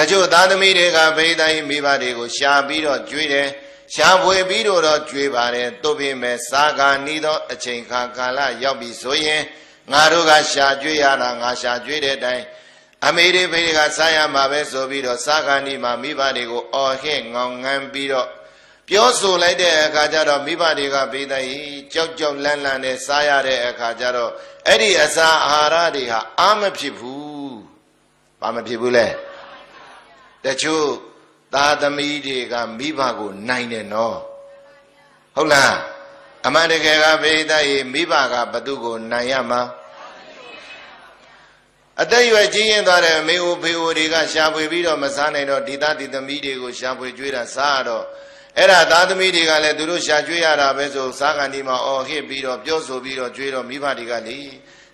ချို့သားသမီးတွေကဘိသိက်မိဘတွေကိုရှာပြီးတော့ကြွေးတယ်ရှာဖွေပြီးတော့ကြွေးပါတယ်သို့ပေမဲ့စားကာနီးသောအချိန်ခါကာလရောက်ပြီဆိုရင်ငါတို့ကရှာကြွေးရတာငါရှာကြွေးတဲ့အတိုင်းအမေတွေဖေတွေကစားရမှာပဲဆိုပြီးတော့စားကာနီးမှာမိဘတွေကိုအော်ဟစ်ငေါငန်းပြီးတော့ပြောဆိုလိုက်တဲ့အခါကျတော့မိဘတွေကဘိသိက်ကြောက်ကြောက်လန့်လန့်နဲ့စားရတဲ့အခါကျတော့အဲ့ဒီအစာအာဟာရတွေဟာအာမဖြစ်ဘူးဘာမဖြစ်ဘူးလဲတချို့သားသမီးတွေကမိဘကိုနိုင်တယ်နော်ဟုတ်လားအမှန်တကယ်ကဘိသိက်မိဘကဘသူကိုနိုင်ရမှာအသက်ရွယ်ကြီးရင်သွားတဲ့မေအိုဖေအိုတွေကရှာဖွေပြီးတော့မစားနိုင်တော့ဒီသားဒီသမီးတွေကိုရှာဖွေကြွေးတာစားတော့အဲ့ဒါသားသမီးတွေကလည်းသူတို့ရှာကြွေးရတာပဲဆိုစားကန်ဒီမှာအော်ဟစ်ပြီးတော့ပြောဆိုပြီးတော့ကြွေးတော့မိဘတွေကလေ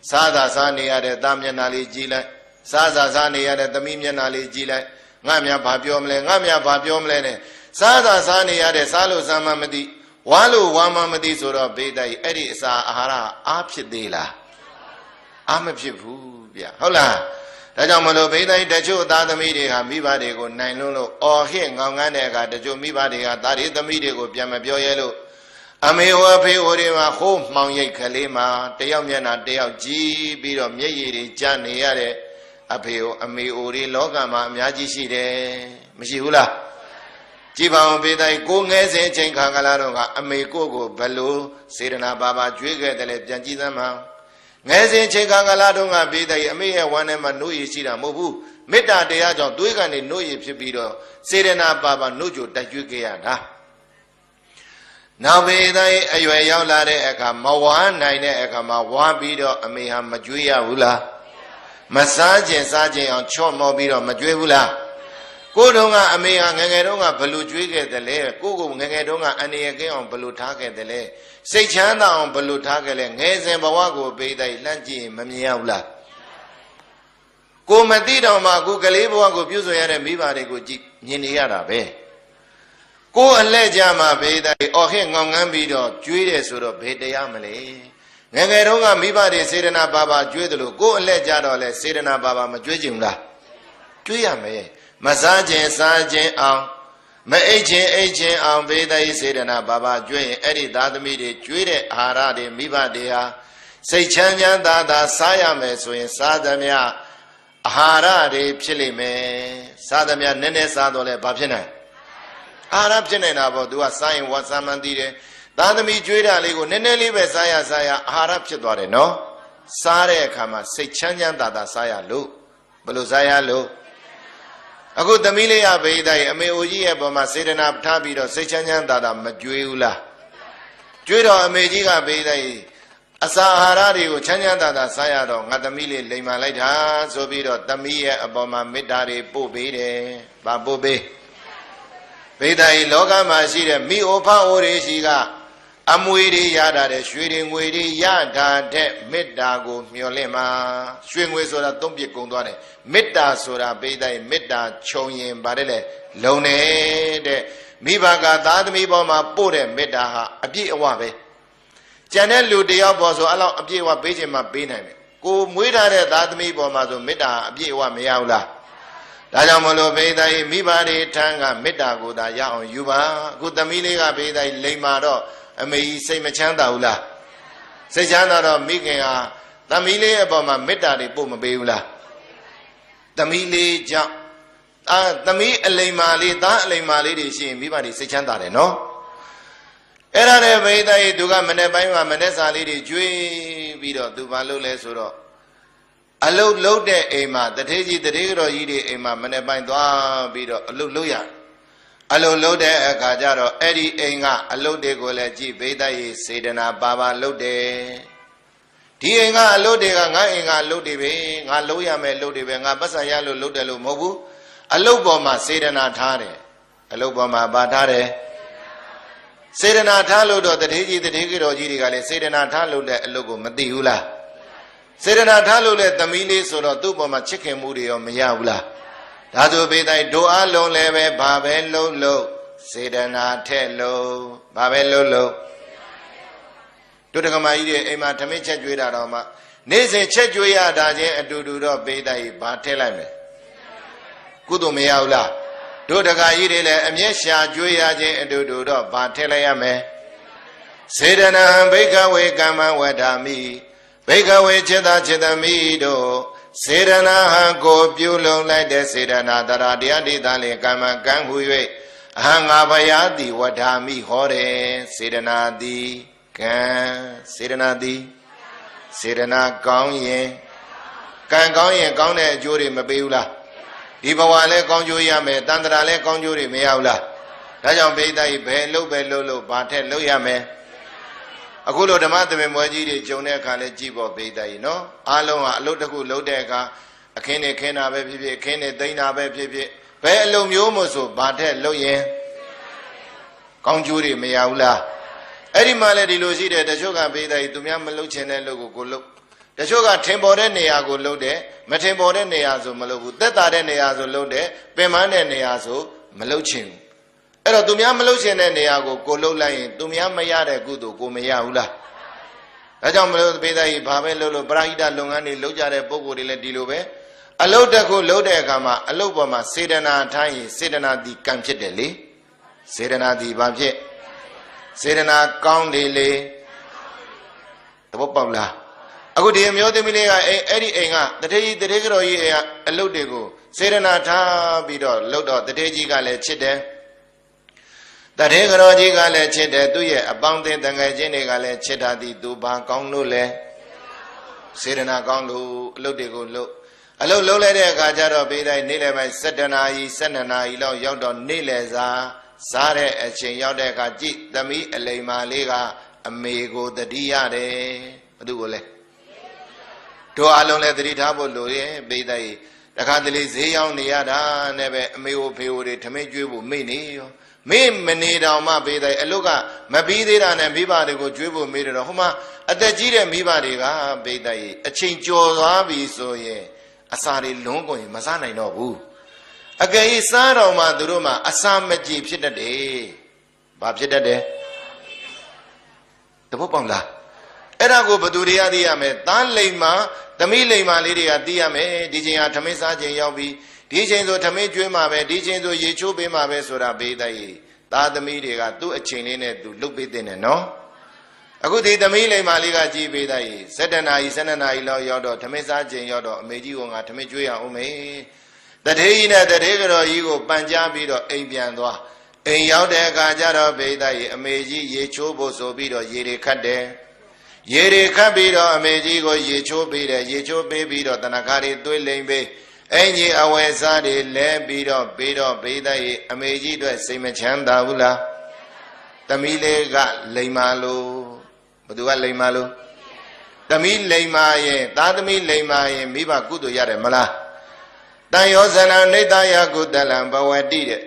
စားသာစားနေရတဲ့သားမျက်နှာလေးကြည့်လိုက်စားသာစားနေရတဲ့သမီးမျက်နှာလေးကြည့်လိုက်ငါများဘာပြောမလဲငါများဘာပြောမလဲနဲ့စားသာစားနေရတဲ့စားလို့စားမှမသိဝါလို့ဝါမှမသိဆိုတော့ဘိသိက်အဲ့ဒီအစာအာဟာရအားဖြစ်သေးလားအားမဖြစ်ဘူးဗျဟုတ်လားဒါကြောင့်မလို့ဘိသိက်တချို့သားသမီးတွေဟာမိဘတွေကိုနိုင်လို့အော်ဟစ်ငေါငန်းတဲ့အခါတချို့မိဘတွေကသားတွေသမီးတွေကိုပြန်မပြောရဲလို့အမေဟောဖေဟောတွေမှာဟိုးမှောင်ရိပ်ကလေးမှာတယောက်မျက်နှာတယောက်ကြည့်ပြီးတော့မျက်ရည်တွေကျနေရတဲ့အဖေဟောအမေဟောတွေလောကမှာအများကြီးရှိတယ်မရှိဘူးလားကြည်ပါအောင်ဘိသိက်ကိုငယ်စဉ်ချိန်ခါကလာတော့ကအမေကိုဘလို့စေတနာပါပါကြွေးခဲ့တယ်လေပြန်ကြည့်သမ်းပါငယ်စဉ်ချိန်ခါကလာတော့ကဘိသိက်အမေရဲ့ဝမ်းထဲမှာနှုတ်ရည်ရှိတာမဟုတ်ဘူးမေတ္တာတရားကြောင့်သွေးကနေနှုတ်ရည်ဖြစ်ပြီးတော့စေတနာပါပါနှုတ်ကြိုတိုက်ကြွေးခဲ့ရတာနောက်ဘိသိက်အရွယ်ရောက်လာတဲ့အခါမဝါနိုင်တဲ့အခါမှာဝါပြီးတော့အမေဟာမကြွေးရဘူးလားမစားခြင်းစားခြင်းအောင်ချော့မောပြီးတော့မကြွေးဘူးလားကိုတုန်းကအမေဟာငငယ်တုန်းကဘလို့ကြွေးခဲ့တယ်လဲကိုငငယ်တုန်းကအန္တရာယ်ကင်းအောင်ဘလို့ထားခဲ့တယ်လဲစိတ်ချမ်းသာအောင်ဘလို့ထားခဲ့လဲငယ်စဉ်ဘဝကိုဘိသိက်လှမ်းကြည့်မမြင်ရဘူးလားကိုမသိတော့မှကိုကလေးဘဝကိုပြုစုရတဲ့မိဘတွေကိုကြည့်မြင်နေရတာပဲကိုအလှဲ့ကြမှာဘိသိက်အော်ဟစ်ငေါငန်းပြီးတော့ကြွေးတယ်ဆိုတော့ဘယ်တရားမလဲငငယ်တုန်းကမိဘတွေစေတနာပါပါကြွေးတယ်လို့ကိုအလှဲ့ကြတော့လဲစေတနာပါပါမကြွေးချင်ဘူးလားကြွေးရမယ်မစားခြင်းစားခြင်းအောင်မအိတ်ခြင်းအိတ်ခြင်းအောင်ဘိသိက်စေတနာပါပါကြွေးရင်အဲ့ဒီသားသမီးတွေကြွေးတဲ့အာဟာရတွေမိဘတွေဟာစိတ်ချမ်းချမ်းသာသာစားရမယ်ဆိုရင်စားသမျှအာဟာရတွေဖြစ်လိမ့်မယ်စားသမျှနည်းနည်းစားတော့လဲဘာဖြစ်နိုင်အာဟာရဖြစ်နေတာပေါ့သူကစားရင်ဝါစားမှန်းသိတယ်သားသမီးကြွေးတာလေးကိုနည်းနည်းလေးပဲစားရအာဟာရဖြစ်သွားတယ်နော်စားတဲ့အခါမှာစိတ်ချမ်းချမ်းသာသာစားရလို့ဘယ်လိုစားရလို့အခုသမီးလေးရဘိသိက်အမေအိုကြီးရဲ့ပေါ်မှာစေတနာထားပြီးတော့စိတ်ချမ်းချမ်းသာသာမကြွေးဘူးလားကြွေးတော့အမေကြီးကဘိသိက်အစာအာဟာရတွေကိုချမ်းချမ်းသာသာစားရတော့ငါသမီးလေးလိမ်မာလိုက်တာဆိုပြီးတော့သမီးရဲ့အပေါ်မှာမေတ္တာတွေပို့ပေးတယ်။ဘာပို့ပေးဘိသိက်လောကမှာရှိတဲ့မိအိုဖအိုတွေရှိကအမွေတွေရတာတဲ့ရွှေတွေငွေတွေရတာတဲ့မေတ္တာကိုမျှော်လင့်မှာရွှေငွေဆိုတာသုံးပြကုန်သွားတယ်မေတ္တာဆိုတာဘိသိက်မေတ္တာခြုံရင်ပါတယ်လေလုံနေတဲ့မိဘကသားသမီးပေါ်မှာပို့တဲ့မေတ္တာဟာအပြည့်အဝပဲကျန်တဲ့လူတယောက်ပေါ်ဆိုအဲ့လောက်အပြည့်အဝပေးခြင်းမှပေးနိုင်တယ်ကိုမွေးထားတဲ့သားသမီးပေါ်မှာဆိုမေတ္တာအပြည့်အဝမရဘူးလားဒါကြောင့်မလို့ဘိသိက်မိဘတွေထံကမေတ္တာကိုသာရအောင်ယူပါအခုသမီးလေးကဘိသိက်လိမ်မာတော့အမေကြီးစိတ်မချမ်းသာဘူးလားစိတ်ချမ်းသာတော့မိခင်ဟာသမီးလေးအပေါ်မှာမေတ္တာတွေပို့မပေးဘူးလားသမီးလေးကြောင့်သမီးအလိမ်မာလေးသားအလိမ်မာလေးတွေရှိရင်မိဘတွေစိတ်ချမ်းသာတယ်နော်အဲ့ဒါနဲ့ဘိသိက်သူကမနေ့ပိုင်းမှာမနေ့စာလေးတွေကျွေးပြီးတော့သူဘာလုပ်လဲဆိုတော့အလုတ်လုတ်တဲ့အိမ်မှာတထေးကြီးတထေးတော်ကြီးတွေအိမ်မှာမနေ့ပိုင်းသွားပြီးတော့အလုတ်လုတ်ရအလုတ်လုတ်တဲ့အခါကျတော့အဲ့ဒီအိမ်ကအလုတ်တွေကိုလည်းကြည့်ဘိသိက်ရေစေတနာပါပါလုတ်တယ်ဒီအိမ်ကအလုတ်တွေကငါအိမ်ကအလုတ်တွေပဲငါလုံးရမယ်လုတ်တွေပဲငါပတ်စံရလို့လုတ်တယ်လို့မဟုတ်ဘူးအလုတ်ပေါ်မှာစေတနာထားတယ်အလုတ်ပေါ်မှာပါထားတယ်စေတနာထားလို့တော့တထေးကြီးတထေးတော်ကြီးတွေကလည်းစေတနာထားလို့တဲ့အလုတ်ကိုမသိဘူးလားစေတနာထားလို့တဲ့သမီးလေးဆိုတော့သူ့ပေါ်မှာချစ်ခင်မှုတွေရောမရဘူးလားဒါဆိုဘိသိက်တို့အလုံးလည်းပဲဘာပဲလို့စေတနာထဲ့လို့ဘာပဲလို့တို့တက္ကမကြီးတွေအိမ်မှာဓမင်းချက်ကြွေးတာတော့မှနေ့စဉ်ချက်ကြွေးရတာချင်းအတူတူတော့ဘိသိက်ဘာထည့်လိုက်မယ် ကုသိုလ်မရဘူးလားတို့တခါကြီးတွေလည်းအမျက်ရှာကြွေးရခြင်းအတူတူတော့ဗာထည့်လိုက်ရမယ်စေတနာဘိကဝေကမ္မဝဒ္ဓမိဘိကဝေจิตာจิตမိတို့စေတနာဟံကိုပြုလုံးလိုက်တဲ့စေတနာတရားတရားတိသားလေကမ္မကံဟု၍အဟံငါဘယာတိဝဒ္ဓမိဟောတယ်စေတနာတိကံစေတနာတိစေတနာကောင်းရင်ကံကောင်းရင်ကောင်းတဲ့အကျိုးတွေမပေးဘူးလားဒီဘဝလည်းကောင်းကျိုးရမယ်တန်ត្រာလည်းကောင်းကျိုးတွေမရဘူးလားဒါကြောင့်ဘိသိက်ဘယ်လှုပ်ပဲလှုပ်လို့ဘာထက်လှုပ်ရမယ်အခုလိုဓမ္မသဘင်ပွဲကြီးတွေဂျုံတဲ့အခါလဲကြည့်ဖို့ဘိသိက်နော်အားလုံးဟာအလုပ်တစ်ခုလုပ်တဲ့အခါအခင်းနေခင်းတာပဲဖြစ်ဖြစ်အခင်းနေသိမ်းတာပဲဖြစ်ဖြစ်ဘယ်အလုပ်မျိုးမို့ဆိုဘာထက်လှုပ်ရင်ကောင်းကျိုးတွေမရဘူးလားအဲ့ဒီမှာလဲဒီလိုရှိတယ်တချို့ကဘိသိက်သူများမလှုပ်ချင်တဲ့လုပ်ကိုလှုပ်တချို့ကထင်ပေါ်တဲ့နေရာကိုလှုပ်တယ်မထင်ပေါ်တဲ့နေရာဆိုမလှုပ်ဘူးသက်သာတဲ့နေရာဆိုလှုပ်တယ်ပင်ပန်းတဲ့နေရာဆိုမလှုပ်ချင်ဘူးအဲ့တော့သူများမလှုပ်ချင်တဲ့နေရာကိုလှုပ်လိုက်ရင်သူများမရတဲ့ကုသိုလ်ကိုမရဘူးလားဒါကြောင့်မလို့ဘိသိက်ဘာပဲလှုပ်လို့ပရိဟိတလုပ်ငန်းတွေလုပ်ကြတဲ့ပုံကိုယ်တွေလည်းဒီလိုပဲအလုတ်တစ်ခုလှုပ်တဲ့အခါမှာအလုတ်ပေါ်မှာစေတနာထားရင်စေတနာဒီကံဖြစ်တယ်လေစေတနာဒီဘာဖြစ်စေတနာကောင်းတယ်လေသဘောပေါက်လားအခုဒီအမျိုးသမီးလေးကအဲ့ဒီအိမ်ကတထေးကြီးတထေးကြော်ကြီးအိမ်ကအလုတ်တွေကိုစေတနာထားပြီးတော့လှုပ်တော့တထေးကြီးကလည်းချစ်တယ်တထေးကြော်ကြီးကလည်းချစ်တယ်သူ့ရဲ့အပေါင်းအသင်းတန်ငယ်ချင်းတွေကလည်းချစ်တာသည်သူဘာကောင်းလို့လဲစေတနာကောင်းလို့အလုတ်တွေကိုလှုပ်အလုတ်လှုပ်လိုက်တဲ့အခါကျတော့ဘေးတိုင်းနေ့လယ်ပိုင်း7 နာရီ12 နာရီလောက်ရောက်တော့နေ့လယ်စာစားတဲ့အချိန်ရောက်တဲ့အခါကြည့်သမီးအလိမ္မာလေးကအမေကိုတတိရတယ်ဘသူကိုလဲတို့အလုံးလည်းသတိထားဖို့လိုရင်ပိဿိတခါတလေဈေးရောက်နေရတာနဲ့ပဲအမေကိုဖေကိုတွေထမင်းကျွေးဖို့မေ့နေရောမေ့မနေတော့မှပိဿိအလုတ်ကမပြီးသေးတာနဲ့မိဘတွေကိုကျွေးဖို့မေ့တော့ဟိုမှာအသက်ကြီးတဲ့မိဘတွေကပိဿိအချိန်ကျော်သွားပြီဆိုရင်အစာတွေလုံးကုန်ရင်မစားနိုင်တော့ဘူးအကယ်၍စားတော့မှသူတို့မှအစာမကြေဖြစ်တတ်တယ်ဘာဖြစ်တတ်တယ်တပုတ်ပေါင်းလားအဲ့ဒါကိုဘသူတွေကသိရမယ်သားလိမ်မာသမီးလိမ်မာလေးတွေကသိရမယ်ဒီချိန်ဟာထမင်းစားချိန်ရောက်ပြီဒီချိန်ဆိုထမင်းကျွေးမှာပဲဒီချိန်ဆိုရေချိုးပေးမှာပဲဆိုတာပေးတတ်ရင်သားသမီးတွေကသူ့အချိန်လေးနဲ့သူလှုပ်ပေးတဲ့နဲ့နော်အခုဒီသမီးလိမ်မာလေးကကြည်ပေးတတ်ရင်7 နာရီ12 နာရီလောက်ရောက်တော့ထမင်းစားချိန်ရောက်တော့အမေကြီးကငါထမင်းကျွေးရအောင်မေတထေးကြီးနဲ့တထေးကြော်ကြီးကိုပန်ကြားပြီးတော့အိမ်ပြန်သွားအိမ်ရောက်တဲ့အခါကျတော့ပေးတတ်ရင်အမေကြီးရေချိုးဖို့ဆိုပြီးတော့ရေတွေခတ်တယ်ရေတွေခတ်ပြီးတော့အမေကြီးကိုရေချိုးပေးတယ်ရေချိုးပေးပြီးတော့တဏ္ဍာရီသွေးလိမ်ပေးအင်ကြီးအဝယ်စားတွေလဲပြီးတော့ပေးတော့ပေးတဲ့ရေအမေကြီးအတွက်စိတ်မချမ်းသာဘူးလားသမီးလေးကလိမ်မာလို့ဘသူကလိမ်မာလို့သမီးလိမ်မာရင်သားသမီးလိမ်မာရင်မိဘကုသိုလ်ရတယ်မလားတန်ယောဇနာနေတယကုတလံဘဝတိတဲ့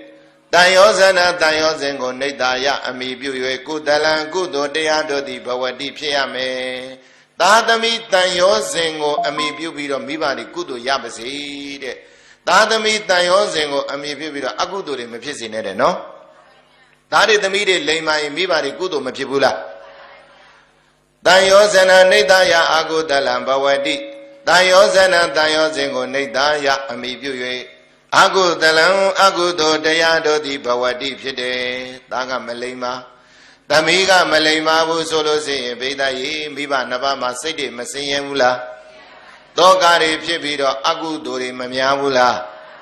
တန်ယောဇနာတန်ယောဇဉ်ကိုနေတယအမိပြု၍ကုတလံကုသိုလ်တရားတို့သည်ဘဝတိဖြစ်ရမယ်သာသမီတန်ယောဇဉ်ကိုအမိပြုပြီးတော့မိဘတွေကုသိုလ်ရပါစေတဲ့သာသမီတန်ယောဇဉ်ကိုအမိပြုပြီးတော့အကုသိုလ်တွေမဖြစ်စေနဲ့တဲ့နော်သားတွေသမီးတွေလိမ်မာရင်မိဘတွေကုသိုလ်မဖြစ်ဘူးလားတန်ယောဇနာနေတယအာကုတလံဘဝတိတန်ယောဇနာတန်ယောဇဉ်ကိုနေတယအမိပြု၍အကုသလံအကုသိုလ်တရားတို့သည်ဘဝတိဖြစ်တယ်။ဒါကမလိမ္မာ။သမီးကမလိမ္မာဘူးဆိုလို့ရှိရင်ဘိဒယေမိဘနှစ်ပါးမှာစိတ်တွေမစင်ရင်ဘူးလား။သောကတွေဖြစ်ပြီးတော့အကုသိုလ်တွေမများဘူးလား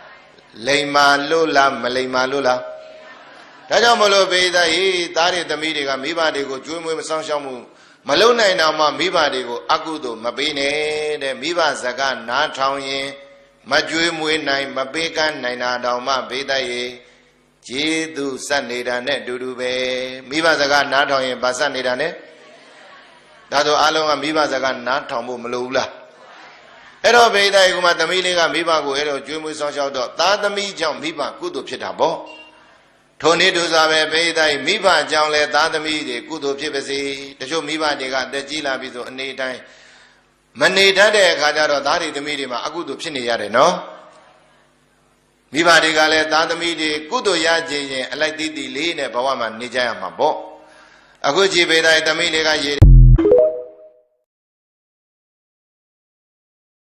။လိမ္မာလို့လားမလိမ္မာလို့လား။ဒါကြောင့်မလို့ဘိဒယေသားတွေသမီးတွေကမိဘတွေကိုကျွေးမွေးမဆောင်ရှောက်မှုမလုံနိုင်တော့မှမိဘတွေကိုအကုသိုလ်မပေးနဲ့တဲ့မိဘစကားနားထောင်ရင်မကြွေးမွေးနိုင်မပေးကမ်းနိုင်တာတောင်မှဘေးတတ်ရဲ့ကျေးသူစက်နေတာနဲ့အတူတူပဲမိဘစကားနားထောင်ရင်ဗာစက်နေတာနဲ့ဒါဆိုအလုံးကမိဘစကားနားထောင်ဖို့မလိုဘူးလားအဲ့တော့ဘေးတတ်ကမှသမီးလေးကမိဘကိုအဲ့တော့ကြွေးမွေးဆောင်ရှောက်တော့သားသမီးကြောင့်မိဘကုသိုလ်ဖြစ်တာပေါ့ထိုနည်းတူစွာပဲဘေးတတ်မိဘကြောင့်လဲသားသမီးတွေကုသိုလ်ဖြစ်ပါစေတချို့မိဘတွေကတက်ကြီးလာပြီဆိုအနေတိုင်းမနေတတ်တဲ့အခါကျတော့သားတွေသမီးတွေမှာအကုသိုလ်ဖြစ်နေရတယ်နော်မိဘတွေကလည်းသားသမီးတွေကုသိုလ်ရခြင်းရင်အလိုက်တီးတီးလေးနဲ့ဘဝမှာနေကြရမှာပေါ့အခုကြည်ပေတိုင်းသမီးလေးကရေ